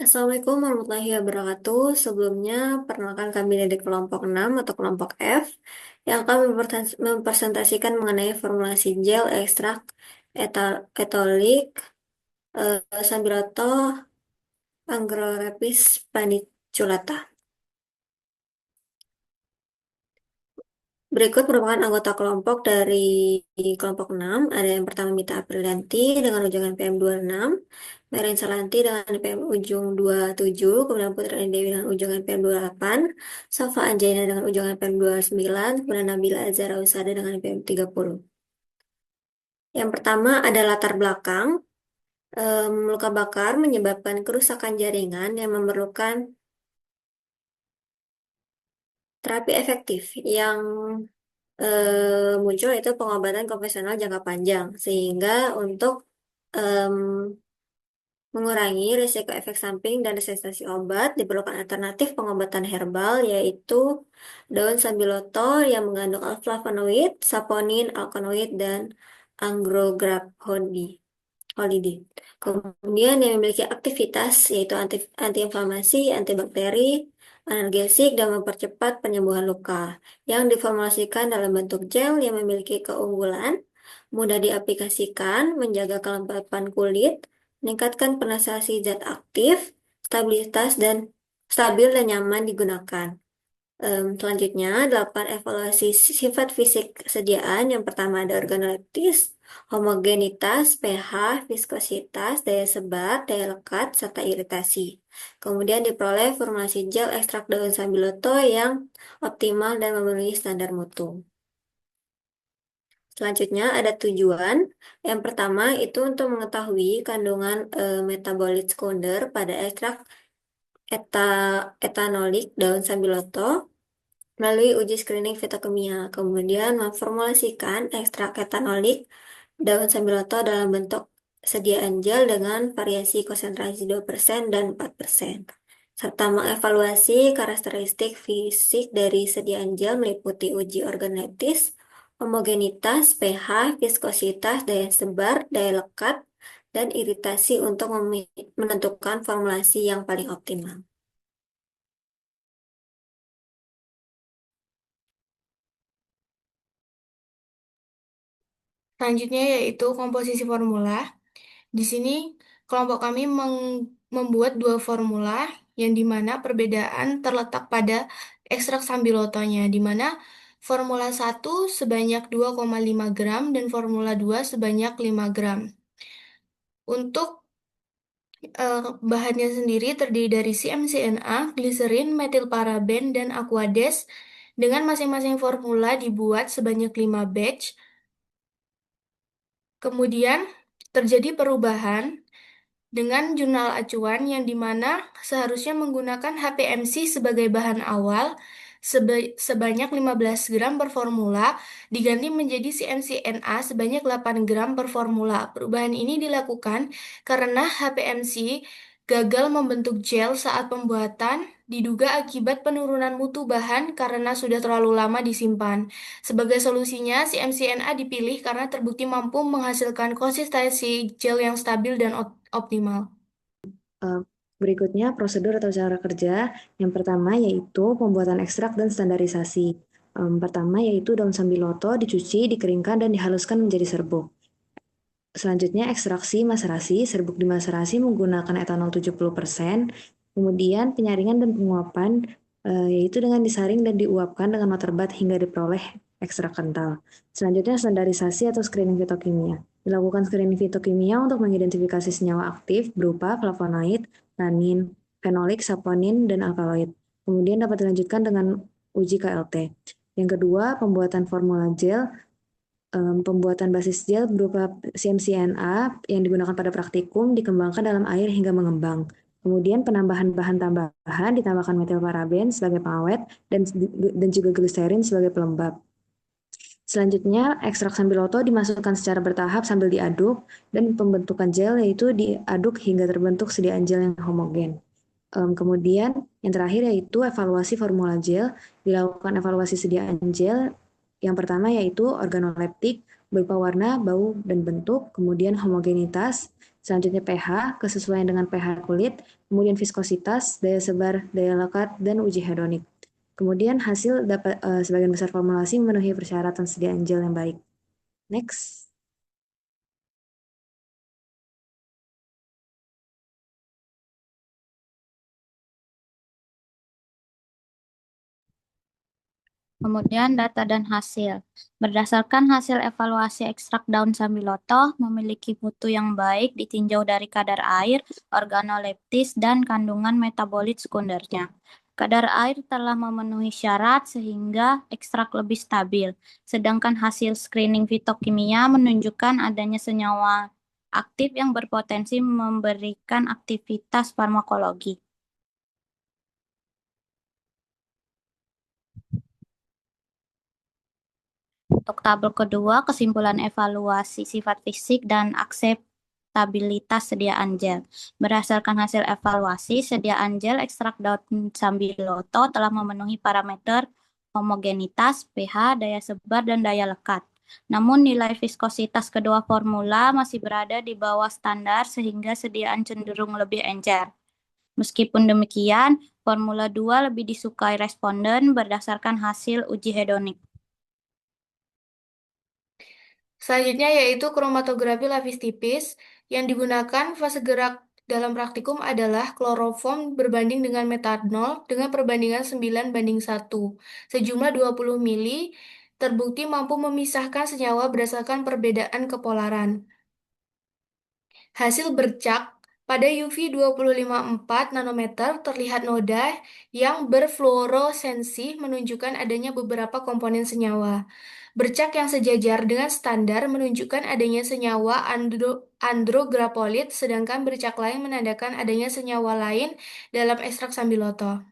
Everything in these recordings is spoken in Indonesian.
Assalamualaikum warahmatullahi wabarakatuh. Sebelumnya, perkenalkan kami dari kelompok 6 atau kelompok F yang akan mempresentasikan mengenai formulasi gel ekstrak etolik Sambiloto Angrorepis paniculata. Berikut merupakan anggota kelompok dari kelompok 6. Ada yang pertama Mita Aprilanti dengan ujangan PM26, Merin Salanti dengan PM ujung 27, kemudian Putra Dewi dengan ujangan PM28, Safa Anjaina dengan ujangan PM29, kemudian Nabila Azara Usada dengan PM30. Yang pertama ada latar belakang. Luka bakar menyebabkan kerusakan jaringan yang memerlukan terapi efektif yang muncul itu pengobatan konvensional jangka panjang, sehingga untuk em, mengurangi risiko efek samping dan resistensi obat diperlukan alternatif pengobatan herbal, yaitu daun sambiloto yang mengandung alflavonoid, saponin, alkaloid, dan angiographolide. Kemudian yang memiliki aktivitas yaitu antiinflamasi, antibakteri, analgesik, dan mempercepat penyembuhan luka, yang diformulasikan dalam bentuk gel yang memiliki keunggulan, mudah diaplikasikan, menjaga kelembapan kulit, meningkatkan penetrasi zat aktif, stabilitas dan stabil dan nyaman digunakan. Selanjutnya, 8 evaluasi sifat fisik kesediaan. Yang pertama ada organoleptis, homogenitas, pH, viskositas, daya sebar, daya lekat, serta iritasi. Kemudian diperoleh formulasi gel ekstrak daun sambiloto yang optimal dan memenuhi standar mutu. Selanjutnya ada tujuan. Yang pertama itu untuk mengetahui kandungan metabolit sekunder pada ekstrak etanolik daun sambiloto melalui uji screening fitokimia. Kemudian memformulasikan ekstrak etanolik daun sambiloto dalam bentuk sediaan gel dengan variasi konsentrasi 2% dan 4%. Serta mengevaluasi karakteristik fisik dari sediaan gel meliputi uji organoleptis, homogenitas, pH, viskositas, daya sebar, daya lekat, dan iritasi untuk menentukan formulasi yang paling optimal. Selanjutnya yaitu komposisi formula. Di sini kelompok kami membuat dua formula yang dimana perbedaan terletak pada ekstrak sambilotonya, di mana formula satu sebanyak 2,5 gram dan formula 2 sebanyak 5 gram. Untuk bahannya sendiri terdiri dari CMCNA, gliserin, metilparaben, dan aquades. Dengan masing-masing formula dibuat sebanyak 5 batch. Kemudian terjadi perubahan dengan jurnal acuan yang dimana seharusnya menggunakan HPMC sebagai bahan awal sebanyak 15 gram per formula diganti menjadi CMCNA sebanyak 8 gram per formula. Perubahan ini dilakukan karena HPMC gagal membentuk gel saat pembuatan diduga akibat penurunan mutu bahan karena sudah terlalu lama disimpan. Sebagai solusinya, CMCNA dipilih karena terbukti mampu menghasilkan konsistensi gel yang stabil dan optimal. Eh, Berikutnya, prosedur atau cara kerja. Yang pertama yaitu pembuatan ekstrak dan standarisasi. Pertama yaitu daun sambiloto dicuci, dikeringkan, dan dihaluskan menjadi serbuk. Selanjutnya, ekstraksi maserasi. Serbuk dimaserasi menggunakan etanol 70%. Kemudian, penyaringan dan penguapan, yaitu dengan disaring dan diuapkan dengan waterbath hingga diperoleh ekstrak kental. Selanjutnya, standarisasi atau screening fitokimia. Dilakukan screening fitokimia untuk mengidentifikasi senyawa aktif berupa flavonoid, tanin, fenolik, saponin, dan alkaloid. Kemudian dapat dilanjutkan dengan uji KLT. Yang kedua, pembuatan formula gel. Pembuatan basis gel berupa CMCNA yang digunakan pada praktikum dikembangkan dalam air hingga mengembang. Kemudian penambahan bahan tambahan ditambahkan metilparaben sebagai pengawet dan juga gliserin sebagai pelembab. Selanjutnya, ekstrak sambiloto dimasukkan secara bertahap sambil diaduk dan pembentukan gel yaitu diaduk hingga terbentuk sediaan gel yang homogen. Kemudian yang terakhir yaitu evaluasi formula gel. Dilakukan evaluasi sediaan gel. Yang pertama yaitu organoleptik berupa warna, bau, dan bentuk. Kemudian homogenitas Selanjutnya pH, kesesuaian dengan pH kulit, kemudian viskositas, daya sebar, daya lekat, dan uji hedonik. Kemudian hasil dapat sebagian besar formulasi memenuhi persyaratan sediaan gel yang baik. Next. Kemudian data dan hasil. Berdasarkan hasil evaluasi ekstrak daun sambiloto memiliki mutu yang baik ditinjau dari kadar air, organoleptis, dan kandungan metabolit sekundernya. Kadar air telah memenuhi syarat sehingga ekstrak lebih stabil, sedangkan hasil screening fitokimia menunjukkan adanya senyawa aktif yang berpotensi memberikan aktivitas farmakologi. Untuk tabel kedua, kesimpulan evaluasi sifat fisik dan akseptabilitas sediaan gel. Berdasarkan hasil evaluasi, sediaan gel ekstrak daun sambiloto telah memenuhi parameter homogenitas, pH, daya sebar, dan daya lekat. Namun nilai viskositas kedua formula masih berada di bawah standar sehingga sediaan cenderung lebih encer. Meskipun demikian, formula 2 lebih disukai responden berdasarkan hasil uji hedonik. Selanjutnya yaitu kromatografi lapis tipis. Yang digunakan fase gerak dalam praktikum adalah kloroform berbanding dengan metanol dengan perbandingan 9:1. Sejumlah 20 mili terbukti mampu memisahkan senyawa berdasarkan perbedaan kepolaran. Hasil bercak pada UV 254 nanometer terlihat noda yang berfluoresensi menunjukkan adanya beberapa komponen senyawa. Bercak yang sejajar dengan standar menunjukkan adanya senyawa andrograpolit, sedangkan bercak lain menandakan adanya senyawa lain dalam ekstrak sambiloto.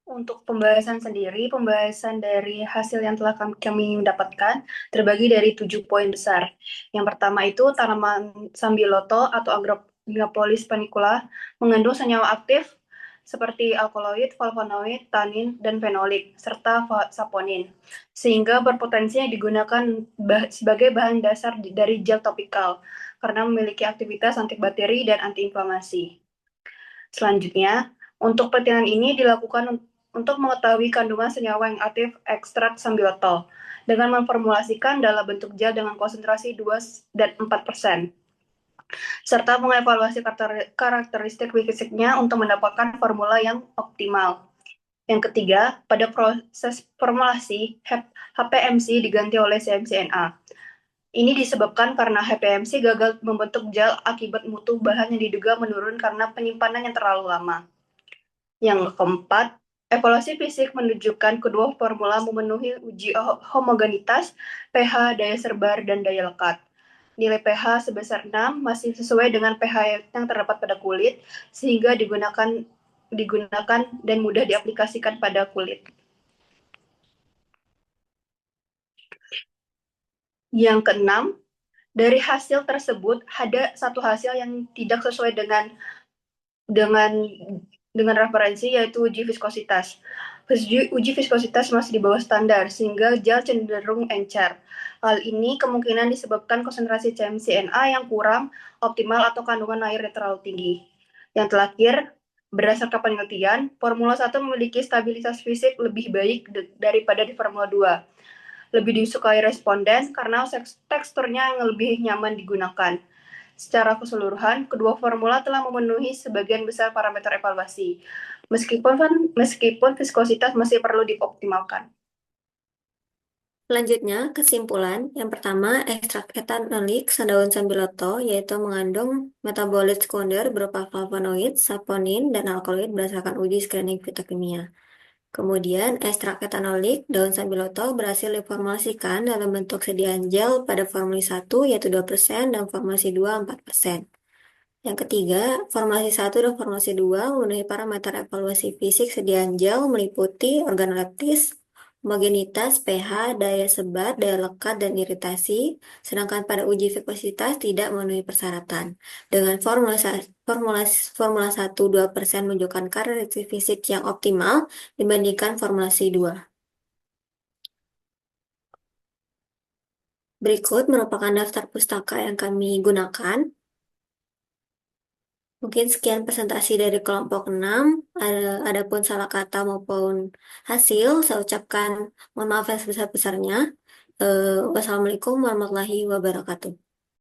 Untuk pembahasan sendiri, pembahasan dari hasil yang telah kami dapatkan terbagi dari 7 poin besar. Yang pertama itu tanaman sambiloto atau Agropolis panicula mengandung senyawa aktif seperti alkaloid, flavonoid, tanin, dan fenolik, serta saponin, sehingga berpotensi digunakan sebagai bahan dasar dari gel topikal karena memiliki aktivitas antibakteri dan antiinflamasi. Selanjutnya, untuk penelitian ini dilakukan untuk mengetahui kandungan senyawa yang aktif ekstrak sambiloto dengan memformulasikan dalam bentuk gel dengan konsentrasi 2 dan 4%, serta mengevaluasi karakteristik fisiknya untuk mendapatkan formula yang optimal. Yang ketiga, pada proses formulasi, HPMC diganti oleh CMCNA. Ini disebabkan karena HPMC gagal membentuk gel akibat mutu bahan yang diduga menurun karena penyimpanan yang terlalu lama. Yang keempat, evaluasi fisik menunjukkan kedua formula memenuhi uji homogenitas, pH, daya serbar, dan daya lekat. Nilai pH sebesar 6 masih sesuai dengan pH yang terdapat pada kulit, sehingga digunakan dan mudah diaplikasikan pada kulit. Yang keenam, dari hasil tersebut ada satu hasil yang tidak sesuai dengan referensi, yaitu uji viskositas. Uji viskositas masih di bawah standar sehingga gel cenderung encer. Hal ini kemungkinan disebabkan konsentrasi CMCNA yang kurang optimal atau kandungan air yang terlalu tinggi. Yang terakhir, berdasarkan penelitian, Formula 1 memiliki stabilitas fisik lebih baik daripada di Formula 2. Lebih disukai responden karena teksturnya yang lebih nyaman digunakan. Secara keseluruhan, kedua formula telah memenuhi sebagian besar parameter evaluasi, meskipun viskositas masih perlu dioptimalkan. Selanjutnya, kesimpulan. Yang pertama, ekstrak etanolik daun sambiloto, yaitu mengandung metabolit sekunder berupa flavonoid, saponin, dan alkaloid berdasarkan uji screening fitokimia. Kemudian, ekstrak etanolik daun sambiloto berhasil diformulasikan dalam bentuk sediaan gel pada formulasi 1, yaitu 2%, dan formulasi 2, 4%. Yang ketiga, formulasi 1 dan formulasi 2 memenuhi parameter evaluasi fisik sediaan gel meliputi organoleptis, homogenitas, pH, daya sebar, daya lekat, dan iritasi, sedangkan pada uji viskositas tidak memenuhi persyaratan. Dengan formula 1 2% menunjukkan karakteristik fisik yang optimal dibandingkan formulasi 2. Berikut merupakan daftar pustaka yang kami gunakan. Mungkin sekian presentasi dari kelompok 6. Adapun salah kata maupun hasil, saya ucapkan mohon maaf yang sebesar-besarnya. Wassalamualaikum warahmatullahi wabarakatuh.